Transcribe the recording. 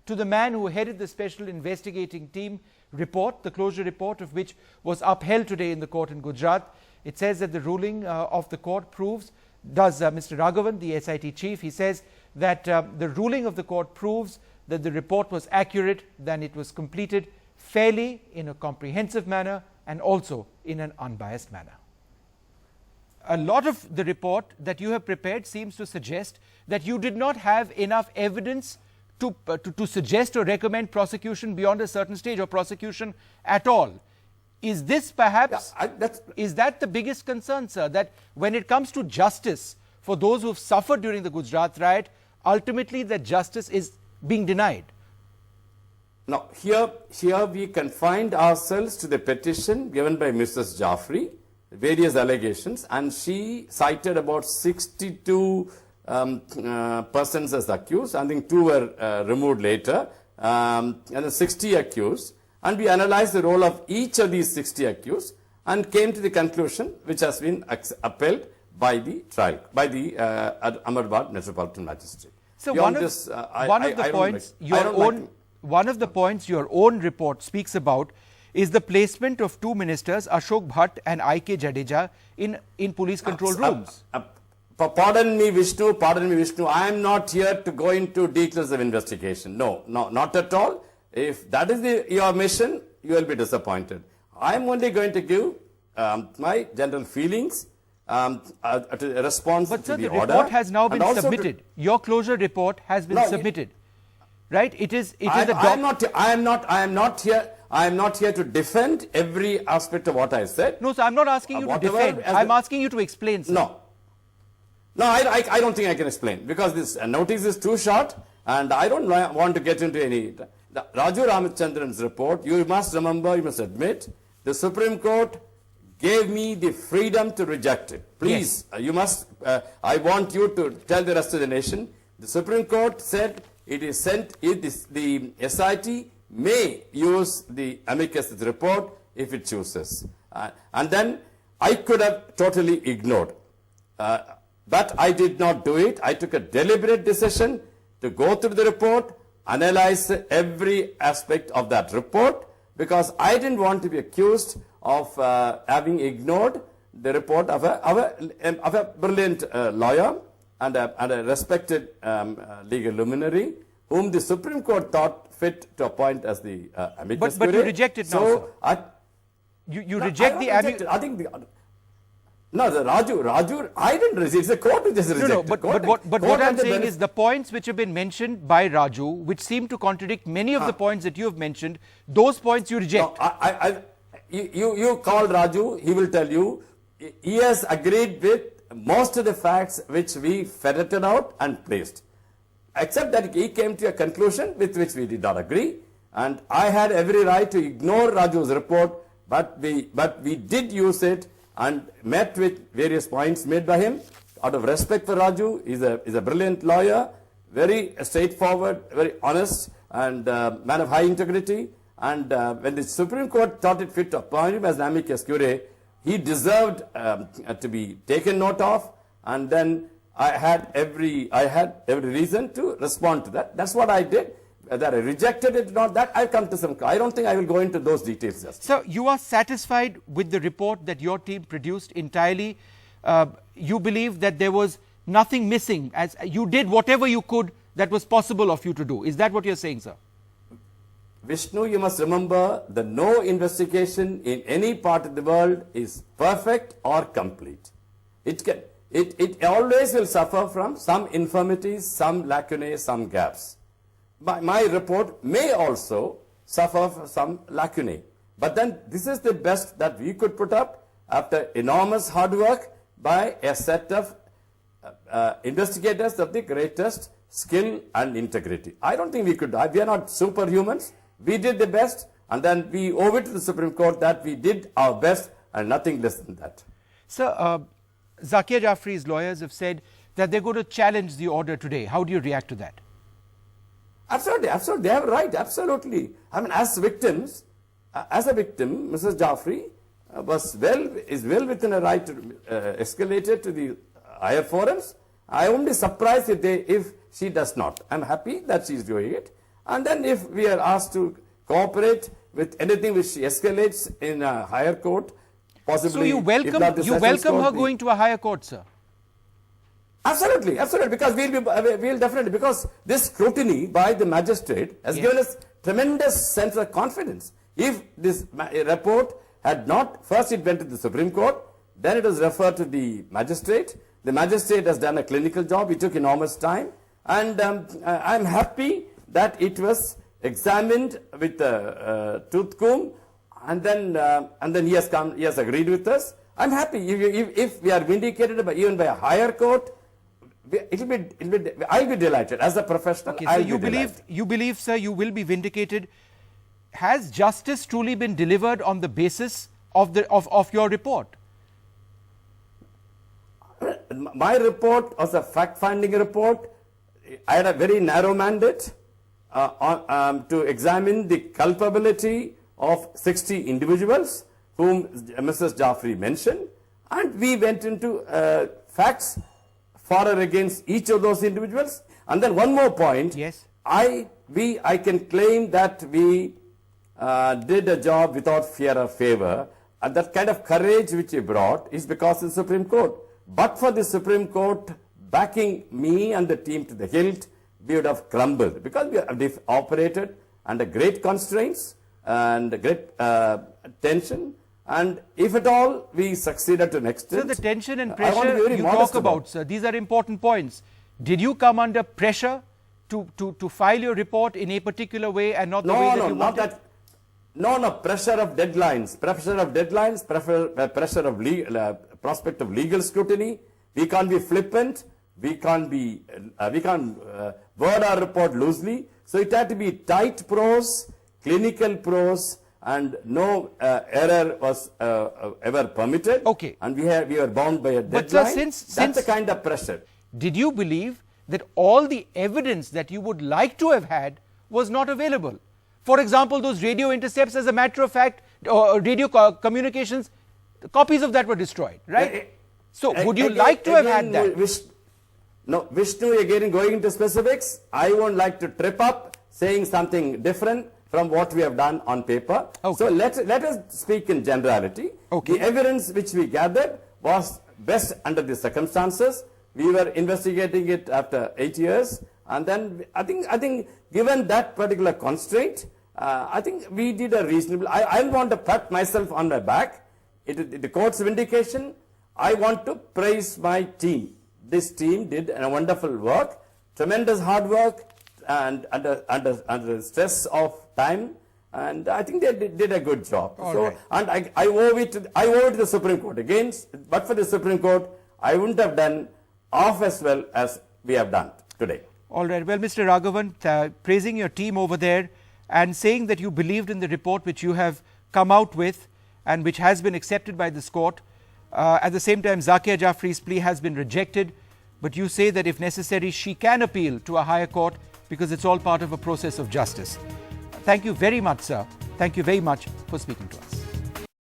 to the man who headed the special investigating team report, the closure report of which was upheld today in the court in Gujarat. It says that the ruling of the court proves, Mr. Raghavan, the SIT chief, he says that the ruling of the court proves that the report was accurate, that it was completed fairly, in a comprehensive manner, and also in an unbiased manner. A lot of the report that you have prepared seems to suggest that you did not have enough evidence to suggest or recommend prosecution beyond a certain stage, or prosecution at all. Is this perhaps, is that the biggest concern, sir, that when it comes to justice for those who have suffered during the Gujarat riot, ultimately that justice is being denied? Now, here we confined ourselves to the petition given by Mrs. Jaffrey, various allegations, and she cited about 62 persons as accused. I think 2 were removed later, and 60 accused. And we analyzed the role of each of these 60 accused and came to the conclusion which has been upheld by the trial, by the Ahmedabad Metropolitan Magistrate. So one of the points your own report speaks about is the placement of 2 ministers, Ashok Bhatt and I.K. Jadeja, in police control rooms. Pardon me, Vishnu. I am not here to go into details of investigation. No, not at all. If that is your mission, you will be disappointed. I am only going to give my general feelings, to response to the order. But sir, the report has now been submitted. Your closure report has been submitted, right? I am not here to defend every aspect of what I said. No, sir, I am not asking you to defend. I am asking you to explain, sir. No, I don't think I can explain, because this notice is too short, and I don't want to get into any. Raju Ramachandran's report, you must remember, you must admit, the Supreme Court gave me the freedom to reject it. Please, yes. I want you to tell the rest of the nation, the Supreme Court said the SIT may use the amicus report if it chooses. And then I could have totally ignored. But I did not do it. I took a deliberate decision to go through the report, analyze every aspect of that report, because I didn't want to be accused of having ignored the report of a brilliant lawyer and a respected legal luminary, whom the Supreme Court thought fit to appoint as the amicus But you curiae. reject it now, so sir. You reject the amicus. I think Raju, I didn't reject. It's the court who just rejected. No, but what I'm saying is the points which have been mentioned by Raju, which seem to contradict many of the points that you have mentioned, those points you reject. No, you call Raju, he will tell you, he has agreed with most of the facts which we ferreted out and placed. Except that he came to a conclusion with which we did not agree, and I had every right to ignore Raju's report, but we did use it and met with various points made by him. Out of respect for Raju, he's a brilliant lawyer, very straightforward, very honest, and man of high integrity. And when the Supreme Court thought it fit to appoint him as an amicus curiae, he deserved to be taken note of. And then I had every reason to respond to that. That's what I did. Whether I rejected it or not, that I've come to some. I don't think I will go into those details. Just. So you are satisfied with the report that your team produced entirely? You believe that there was nothing missing, as you did whatever you could that was possible of you to do. Is that what you're saying, sir? Vishnu, you must remember that no investigation in any part of the world is perfect or complete. It always will suffer from some infirmities, some lacunae, some gaps. My report may also suffer from some lacunae. But then this is the best that we could put up after enormous hard work by a set of investigators of the greatest skill and integrity. I don't think we could. We are not superhumans. We did the best, and then we owe it to the Supreme Court that we did our best and nothing less than that. Sir, Zakia Jaffrey's lawyers have said that they're going to challenge the order today. How do you react to that? Absolutely. They have right. Absolutely. I mean, as victims, as a victim, Mrs. Jaffrey is well within her right to escalate it to the higher forums. I won't be surprised if she does not. I'm happy that she's doing it. And then if we are asked to cooperate with anything which escalates in a higher court, possibly. So you welcome her going to a higher court, sir? Absolutely, absolutely, because we'll definitely, because this scrutiny by the magistrate has given us tremendous sense of confidence. If this report had not, first it went to the Supreme Court, then it was referred to the magistrate. The magistrate has done a clinical job. It took enormous time, and I'm happy that it was examined with tooth comb, and then he has agreed with us. I'm happy if we are vindicated even by a higher court. I'll be delighted as a professional. Okay, so you believe, sir, you will be vindicated. Has justice truly been delivered on the basis of your report? My report was a fact-finding report. I had a very narrow mandate to examine the culpability of 60 individuals whom Mrs. Jaffrey mentioned, and we went into facts for or against each of those individuals. And then one more point. Yes. I can claim that we did a job without fear or favor, and that kind of courage which we brought is because of the Supreme Court. But for the Supreme Court backing me and the team to the hilt, we would have crumbled, because we have operated under great constraints and great tension. And if at all we succeeded to an extent. So the tension and pressure you talk about, sir, these are important points. Did you come under pressure to file your report in a particular way and not the way that you wanted? No, pressure of deadlines, pressure of prospect of legal scrutiny. We can't be flippant. We can't word our report loosely. So it had to be tight prose, clinical prose, and no error was ever permitted. Okay. And we were bound by a deadline. But sir, since that's the kind of pressure. Did you believe that all the evidence that you would like to have had was not available? For example, those radio intercepts, as a matter of fact, radio communications, copies of that were destroyed, right? So would you like to have had that? Vishnu, again going into specifics, I won't like to trip up saying something different from what we have done on paper. Okay. So let us speak in generality. Okay. The evidence which we gathered was best under the circumstances. We were investigating it after 8 years, and then I think given that particular constraint, I think we did a reasonable. I want to pat myself on my back. The court's vindication. I want to praise my team. This team did a wonderful work, tremendous hard work, and under stress of time, and I think they did a good job. Right. And I owe it to the Supreme Court. Again, but for the Supreme Court, I wouldn't have done half as well as we have done today. All right. Well, Mr. Raghavan, praising your team over there and saying that you believed in the report which you have come out with and which has been accepted by this court. At the same time, Zakia Jaffrey's plea has been rejected, but you say that if necessary, she can appeal to a higher court because it's all part of a process of justice. Thank you very much, sir. Thank you very much for speaking to us.